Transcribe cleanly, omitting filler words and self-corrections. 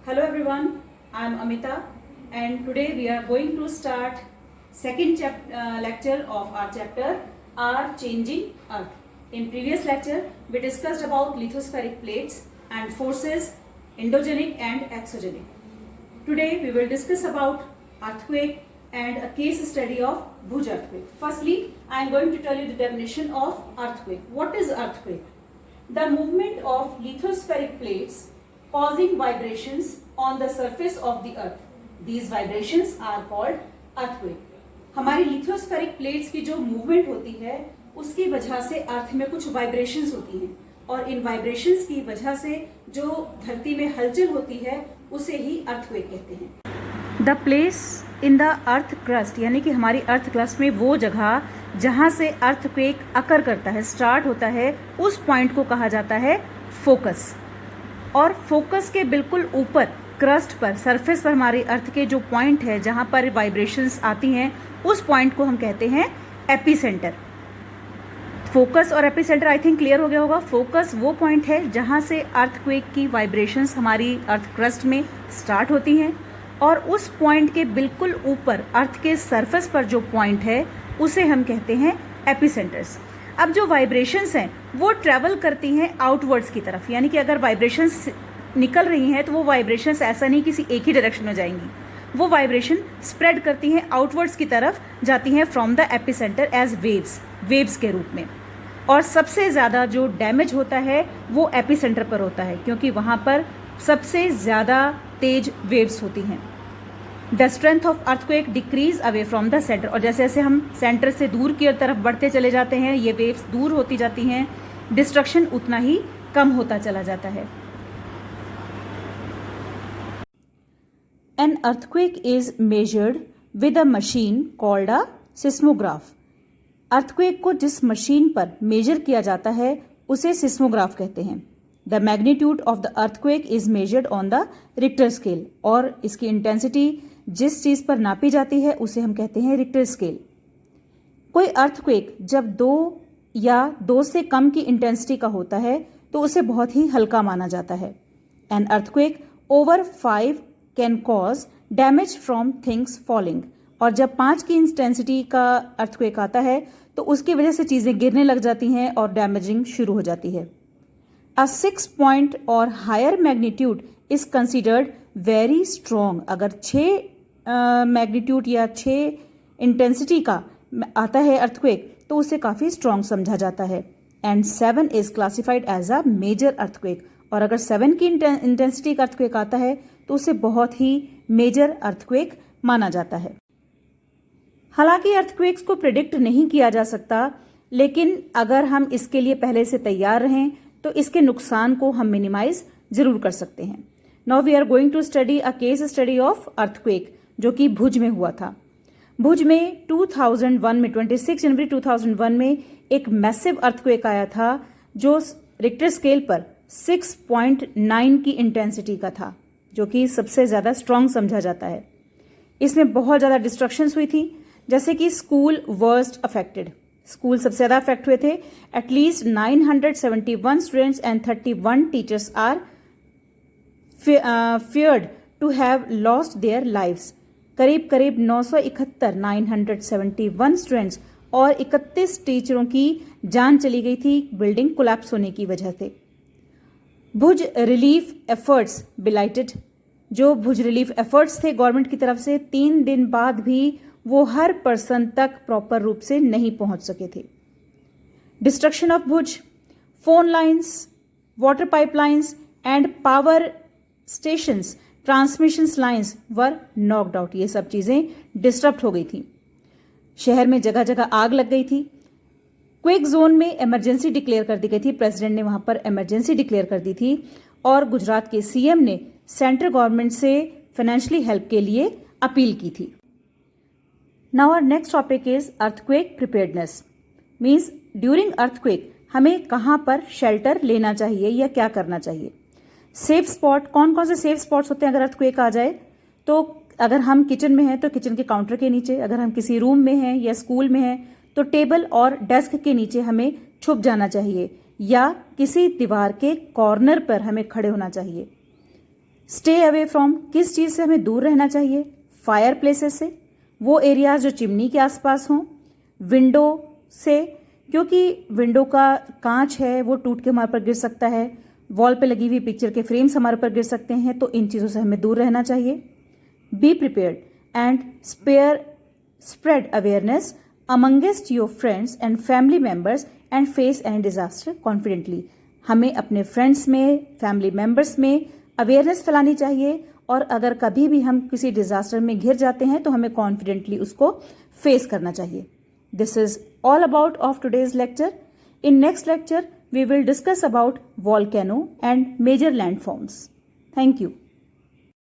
Hello everyone, I am Amita and today we are going to start second lecture of our chapter Our Changing Earth. In previous lecture we discussed about lithospheric plates and forces endogenic and exogenic. Today we will discuss about earthquake and a case study of Bhuj earthquake. Firstly, I am going to tell you the definition of earthquake. What is earthquake? The movement of lithospheric plates causing vibrations on the surface of the earth. These vibrations are called earthquake. हमारी lithospheric plates की जो movement होती है उसकी वजह से अर्थ में कुछ वाइब्रेशंस होती हैं और इन वाइब्रेशंस की वजह से जो धरती में हलचल होती है उसे ही अर्थक्वेक कहते हैं। The place in the earth crust यानी कि हमारी अर्थ क्रस्ट में वो जगह जहाँ से अर्थक्वेक अकर करता है, स्टार्ट होता है, उस पॉइंट को कहा जाता है फोकस। और फोकस के बिल्कुल ऊपर क्रस्ट पर, सरफेस पर हमारे अर्थ के जो पॉइंट है जहाँ पर वाइब्रेशंस आती हैं उस पॉइंट को हम कहते हैं एपिसेंटर। फोकस और एपिसेंटर आई थिंक क्लियर हो गया होगा। फोकस वो पॉइंट है जहाँ से अर्थक्वेक की वाइब्रेशंस हमारी अर्थ क्रस्ट में स्टार्ट होती हैं और उस पॉइंट के बिल्कुल ऊपर अर्थ के सरफेस पर जो पॉइंट है उसे हम कहते हैं एपिसेंटर्स। अब जो वाइब्रेशंस हैं वो ट्रैवल करती हैं आउटवर्ड्स की तरफ, यानी कि अगर वाइब्रेशंस निकल रही हैं तो वो वाइब्रेशंस ऐसा नहीं किसी एक ही डायरेक्शन में जाएंगी, वो वाइब्रेशन स्प्रेड करती हैं आउटवर्ड्स की तरफ, जाती हैं from the epicentre as waves के रूप में। और सबसे ज़्यादा जो डैमेज होता है वो एपिसेंटर पर होता है क्योंकि वहाँ पर सबसे ज़्यादा तेज वेव्स होती हैं। The strength of earthquake decrease away from the centre, और जैसे जैसे हम सेंटर से दूर की तरफ बढ़ते चले जाते हैं ये वेव्स दूर होती जाती हैं, डिस्ट्रक्शन उतना ही कम होता चला जाता है। An earthquake is measured with a machine called a seismograph. Earthquake को जिस मशीन पर मेजर किया जाता है उसे सिस्मोग्राफ कहते हैं। The magnitude of the earthquake is measured on the Richter scale, और इसकी इंटेंसिटी जिस चीज पर नापी जाती है उसे हम कहते हैं रिक्टर स्केल। कोई अर्थक्वेक जब 2 या 2 से कम की इंटेंसिटी का होता है तो उसे बहुत ही हल्का माना जाता है। An earthquake over 5 can cause damage from things falling, और जब 5 की इंटेंसिटी का अर्थक्वेक आता है तो उसकी वजह से चीजें गिरने लग जाती हैं और डैमेजिंग शुरू हो जाती है। A 6 point or higher magnitude is considered very strong. अगर 6 मैग्नीट्यूड या 6 इंटेंसिटी का आता है अर्थक्वेक तो उसे काफ़ी स्ट्रॉन्ग समझा जाता है। And 7 is classified as a major earthquake, और अगर 7 की इंटेंसिटी का अर्थक्वेक आता है तो उसे बहुत ही मेजर अर्थक्वेक माना जाता है। हालांकि अर्थक्वेक्स को प्रिडिक्ट नहीं किया जा सकता, लेकिन अगर हम इसके लिए पहले से तैयार रहें तो इसके नुकसान को हम मिनिमाइज जरूर कर सकते हैं। Now we are going to study a case study of earthquake जो कि भुज में हुआ था। भुज में 2001 में 26 जनवरी 2001 में एक मैसिव अर्थक्वेक आया था जो रिक्टर स्केल पर 6.9 की इंटेंसिटी का था, जो कि सबसे ज़्यादा स्ट्रॉन्ग समझा जाता है। इसमें बहुत ज़्यादा डिस्ट्रक्शंस हुई थी, जैसे कि स्कूल वर्स्ट अफेक्टेड, स्कूल सबसे ज़्यादा अफेक्ट हुए थे। At least 971 students and 31 teachers are feared to have lost their lives। करीब 971 स्टूडेंट्स और 31 टीचरों की जान चली गई थी बिल्डिंग कोलैप्स होने की वजह से। भुज रिलीफ एफर्ट्स बिलाइटेड, जो भुज रिलीफ एफर्ट्स थे गवर्नमेंट की तरफ से 3 दिन बाद भी वो हर पर्सन तक प्रॉपर रूप से नहीं पहुंच सके थे। Destruction of Bhuj, phone lines, water pipelines and power stations, transmission lines were knocked out. ये सब चीजें डिस्टर्ब हो गई थी। शहर में जगह जगह आग लग गई थी। क्वेक जोन में इमरजेंसी डिक्लेयर कर दी गई थी, प्रेसिडेंट ने वहां पर इमरजेंसी डिक्लेयर कर दी थी, और गुजरात के सीएम ने सेंट्रल गवर्नमेंट से फाइनेंशियली हेल्प के लिए अपील की थी। Now our next topic is earthquake preparedness. Means during earthquake हमें कहां पर शेल्टर लेना चाहिए या क्या करना चाहिए। सेफ स्पॉट, कौन कौन से सेफ स्पॉट्स होते हैं अगर अर्थक्वेक आ जाए तो? अगर हम किचन में हैं तो किचन के काउंटर के नीचे, अगर हम किसी रूम में हैं या स्कूल में हैं तो टेबल और डेस्क के नीचे हमें छुप जाना चाहिए, या किसी दीवार के कॉर्नर पर हमें खड़े होना चाहिए। स्टे अवे फ्रॉम, किस चीज़ से हमें दूर रहना चाहिए? फायर प्लेसेस से, वो एरियाज जो चिमनी के आसपास हों। विंडो से, क्योंकि विंडो का कांच है वो टूट के हमारे पर गिर सकता है। वॉल पे लगी हुई पिक्चर के फ्रेम्स हमारे पर गिर सकते हैं, तो इन चीज़ों से हमें दूर रहना चाहिए। Be prepared and spread awareness amongst your friends and family members and face any disaster confidently. हमें अपने फ्रेंड्स में, फैमिली मेंबर्स में अवेयरनेस फैलानी चाहिए, और अगर कभी भी हम किसी डिजास्टर में घिर जाते हैं तो हमें कॉन्फिडेंटली उसको फेस करना चाहिए. This is all about of today's lecture. In next lecture we will discuss about volcano and major landforms. Thank you.